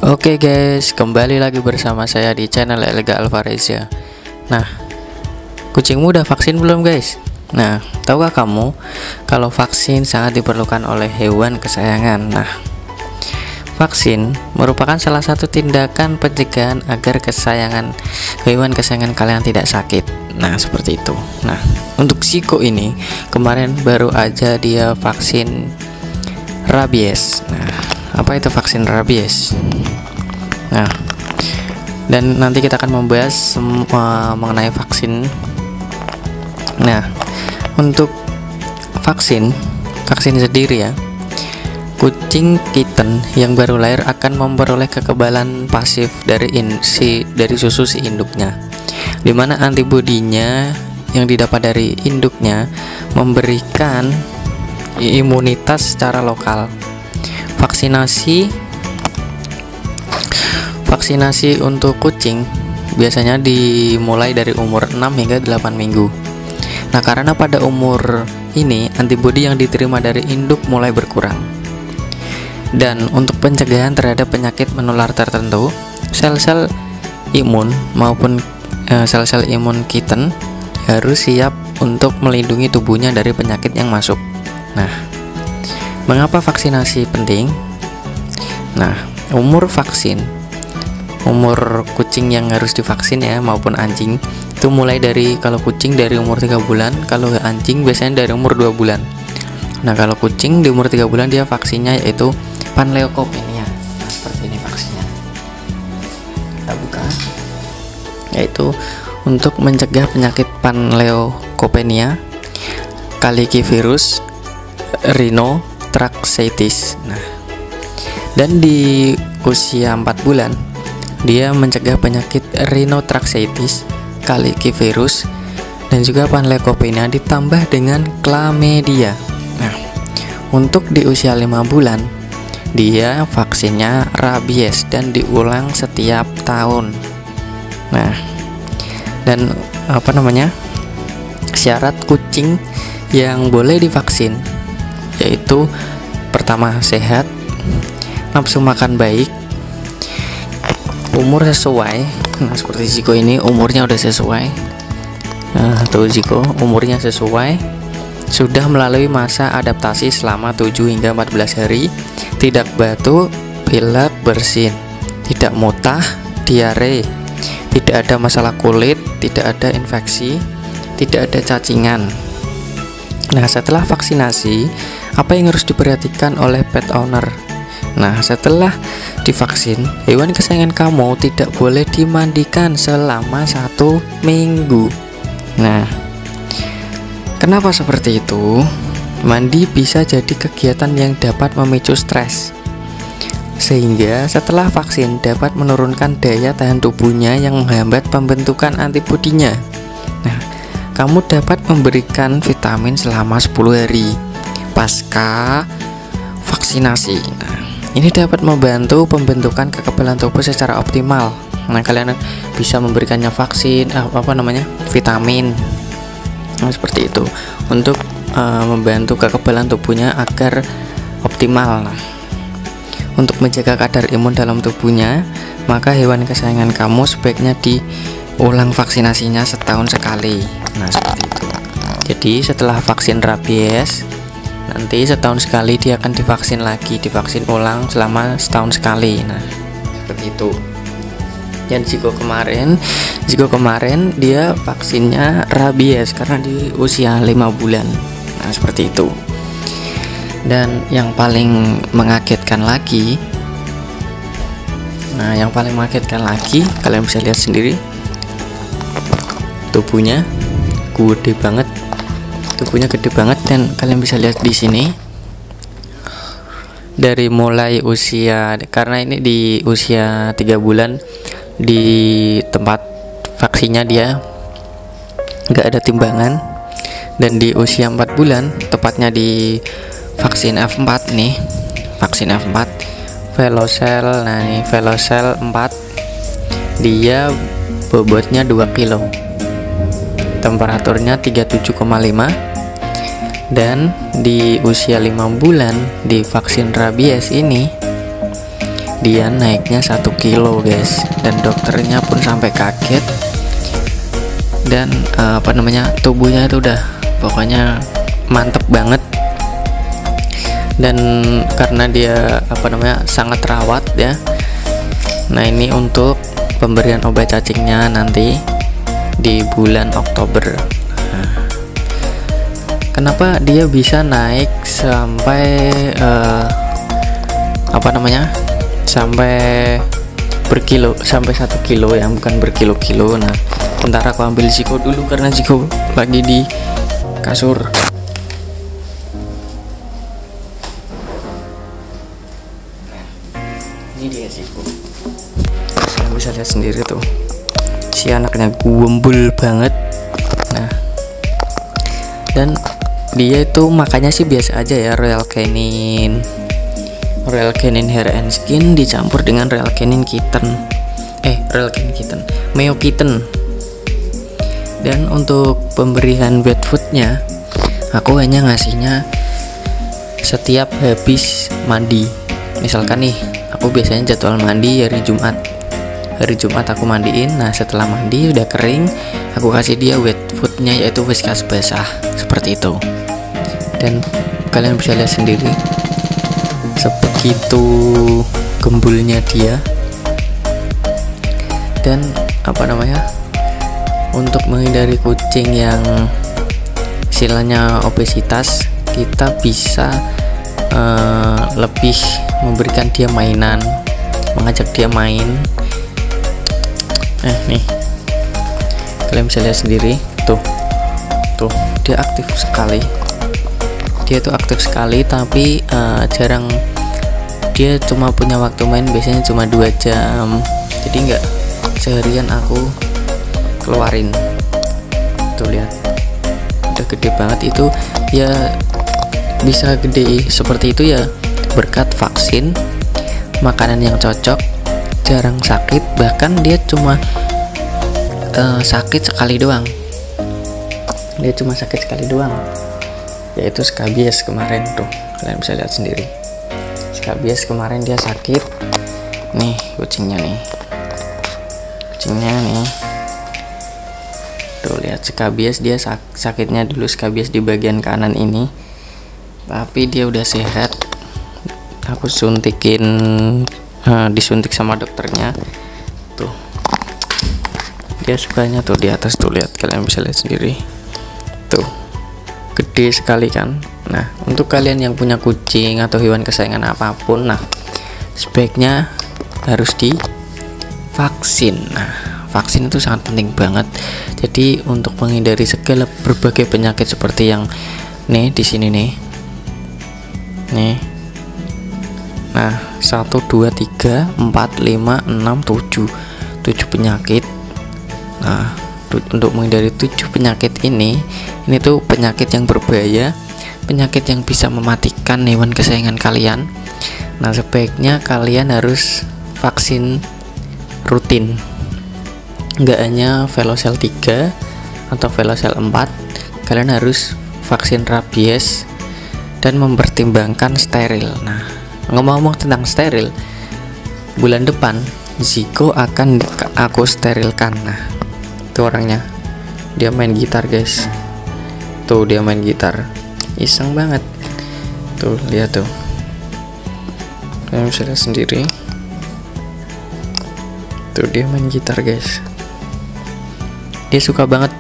Oke guys, kembali lagi bersama saya di channel Elga Alvarezia. Nah, kucingmu udah vaksin belum guys? Nah, tahukah kamu kalau vaksin sangat diperlukan oleh hewan kesayangan? Nah, vaksin merupakan salah satu tindakan pencegahan agar hewan kesayangan kalian tidak sakit. Nah, seperti itu. Nah, untuk Ziko ini kemarin baru aja dia vaksin rabies. Nah, apa itu vaksin rabies? Nah, dan nanti kita akan membahas mengenai vaksin. Nah, untuk vaksin sendiri ya, kucing kitten yang baru lahir akan memperoleh kekebalan pasif dari susu si induknya, dimana antibodinya yang didapat dari induknya memberikan imunitas secara lokal. Vaksinasi untuk kucing biasanya dimulai dari umur 6 hingga 8 minggu. Nah, karena pada umur ini antibodi yang diterima dari induk mulai berkurang. Dan untuk pencegahan terhadap penyakit menular tertentu, sel-sel imun maupun sel-sel imun kitten harus siap untuk melindungi tubuhnya dari penyakit yang masuk. Nah, mengapa vaksinasi penting? Nah, umur kucing yang harus divaksin ya, maupun anjing itu mulai dari, kalau kucing dari umur 3 bulan, kalau anjing biasanya dari umur 2 bulan. Nah, kalau kucing di umur 3 bulan dia vaksinnya yaitu panleukopenia. Nah, seperti ini vaksinnya. Kita buka. Yaitu untuk mencegah penyakit panleukopenia, kalikivirus, rhinotracheosis. Nah, dan di usia 4 bulan dia mencegah penyakit rhinotracheosis, kalikivirus, dan juga panleukopenia ditambah dengan chlamydia. Nah, untuk di usia 5 bulan dia vaksinnya rabies dan diulang setiap tahun. Nah, dan syarat kucing yang boleh divaksin yaitu pertama, sehat, nafsu makan baik, umur sesuai. Nah, seperti Ziko ini umurnya udah sesuai. Nah, tuh Ziko umurnya sesuai, sudah melalui masa adaptasi selama 7 hingga 14 hari, tidak batuk, pilek, bersin, tidak muntah, diare, tidak ada masalah kulit, tidak ada infeksi, tidak ada cacingan. Nah, setelah vaksinasi, apa yang harus diperhatikan oleh pet owner? Nah, setelah divaksin, hewan kesayangan kamu tidak boleh dimandikan selama 1 minggu. Nah, kenapa seperti itu? Mandi bisa jadi kegiatan yang dapat memicu stres, sehingga setelah vaksin dapat menurunkan daya tahan tubuhnya yang menghambat pembentukan antibodinya. Nah, kamu dapat memberikan vitamin selama 10 hari pasca vaksinasi. Nah, ini dapat membantu pembentukan kekebalan tubuh secara optimal. Nah, kalian bisa memberikannya vitamin. Nah, seperti itu untuk membantu kekebalan tubuhnya agar optimal. Nah, untuk menjaga kadar imun dalam tubuhnya, maka hewan kesayangan kamu sebaiknya diulang vaksinasinya setahun sekali. Nah, seperti itu. Jadi setelah vaksin rabies, nanti setahun sekali dia akan divaksin divaksin ulang selama setahun sekali. Nah, seperti itu. Dan Ziko kemarin dia vaksinnya rabies karena di usia 5 bulan. Nah, seperti itu. Dan yang paling mengagetkan lagi, kalian bisa lihat sendiri, tubuhnya gede banget, dan kalian bisa lihat di sini dari mulai usia, karena ini di usia 3 bulan di tempat vaksinnya dia nggak ada timbangan, dan di usia 4 bulan tepatnya di vaksin F4 nih, vaksin F4 Velocel. Nah, ini Velocel 4, dia bobotnya 2 kilo, temperaturnya 37,5, dan di usia 5 bulan di vaksin rabies ini dia naiknya 1 kilo guys, dan dokternya pun sampai kaget. Dan tubuhnya itu udah pokoknya mantep banget. Dan karena dia sangat rawat ya. Nah, ini untuk pemberian obat cacingnya nanti di bulan Oktober. Kenapa dia bisa naik sampai sampai berkilo, sampai 1 kilo ya, bukan berkilo-kilo. Nah, bentar aku ambil Ziko dulu karena Ziko lagi di kasur. Ini dia Ziko. Kalian bisa lihat sendiri tuh, si anaknya guembul banget. Nah, dan dia itu makannya sih biasa aja ya, Royal Canin Hair and Skin dicampur dengan Royal Canin Kitten, Mayo Kitten. Dan untuk pemberian wet foodnya, aku hanya ngasihnya setiap habis mandi. Misalkan nih, aku biasanya jadwal mandi hari Jumat aku mandiin. Nah, setelah mandi udah kering, aku kasih dia wet foodnya, yaitu Whiskas basah seperti itu. Dan kalian bisa lihat sendiri sebegitu gembulnya dia. Dan untuk menghindari kucing yang istilahnya obesitas, kita bisa lebih memberikan dia mainan, mengajak dia main. Nih, kalian bisa lihat sendiri tuh dia aktif sekali. Dia tuh aktif sekali, tapi jarang, dia cuma punya waktu main biasanya cuma 2 jam, jadi nggak seharian aku keluarin. Tuh lihat, udah gede banget. Itu ya bisa gede seperti itu ya berkat vaksin, makanan yang cocok, jarang sakit. Bahkan dia cuma sakit sekali doang, yaitu skabies kemarin. Tuh kalian bisa lihat sendiri, skabies kemarin dia sakit. Nih kucingnya nih, tuh lihat skabies, dia sakitnya dulu skabies di bagian kanan ini, tapi dia udah sehat. Aku disuntik sama dokternya. Tuh dia sukanya tuh di atas, tuh lihat, kalian bisa lihat sendiri tuh, gede sekali kan. Nah, untuk kalian yang punya kucing atau hewan kesayangan apapun, nah sebaiknya harus divaksin. Nah, vaksin itu sangat penting banget. Jadi untuk menghindari segala berbagai penyakit seperti yang di sini nih. Nah, 1 2 3 4 5 6 7 penyakit. Nah, untuk menghindari 7 penyakit ini tuh penyakit yang berbahaya, penyakit yang bisa mematikan hewan kesayangan kalian. Nah, sebaiknya kalian harus vaksin rutin, nggak hanya Velocel 3 atau Velocel 4, kalian harus vaksin rabies dan mempertimbangkan steril. Nah, ngomong-ngomong tentang steril, bulan depan Ziko akan aku sterilkan. Nah, itu orangnya, dia main gitar guys. Tuh dia main gitar, iseng banget. Tuh lihat tuh, kalian bisa lihat sendiri. Tuh dia main gitar guys. Dia suka banget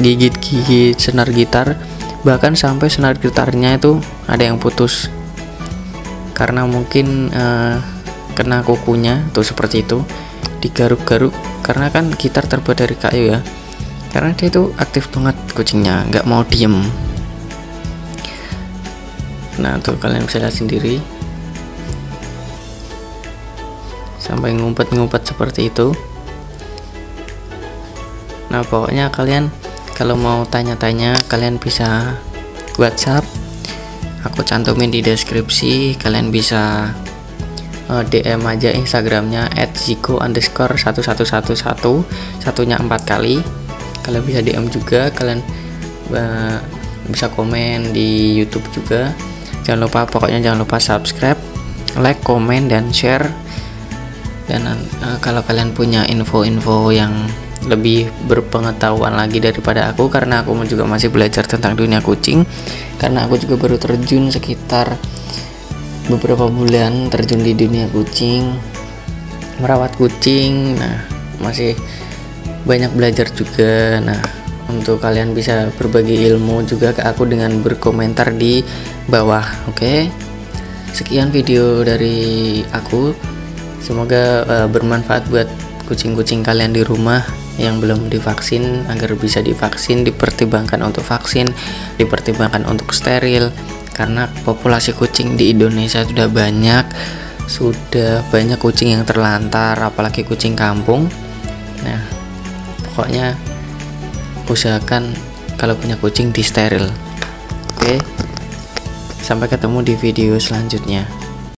gigit-gigit senar gitar, bahkan sampai senar gitarnya itu ada yang putus karena mungkin kena kukunya tuh, seperti itu, digaruk-garuk. Karena kan gitar terbuat dari kayu ya, karena dia itu aktif banget kucingnya, nggak mau diem. Nah tuh kalian bisa lihat sendiri, sampai ngumpet-ngumpet seperti itu. Nah pokoknya kalian kalau mau tanya-tanya, kalian bisa WhatsApp, aku cantumin di deskripsi. Kalian bisa DM aja Instagramnya @ziko_1111, satunya 4 kali. Kalian bisa DM juga, kalian bisa komen di YouTube juga. Pokoknya jangan lupa subscribe, like, komen, dan share Dan kalau kalian punya info-info yang lebih berpengetahuan lagi daripada aku, karena aku juga masih belajar tentang dunia kucing, karena aku juga baru terjun sekitar beberapa bulan terjun di dunia kucing, merawat kucing. Nah, masih banyak belajar juga. Nah, untuk kalian bisa berbagi ilmu juga ke aku dengan berkomentar di bawah. Oke. Sekian video dari aku. Semoga bermanfaat buat kucing-kucing kalian di rumah yang belum divaksin, agar bisa divaksin, dipertimbangkan untuk vaksin, dipertimbangkan untuk steril, karena populasi kucing di Indonesia sudah banyak kucing yang terlantar, apalagi kucing kampung. Nah, pokoknya usahakan kalau punya kucing di steril. Oke, sampai ketemu di video selanjutnya.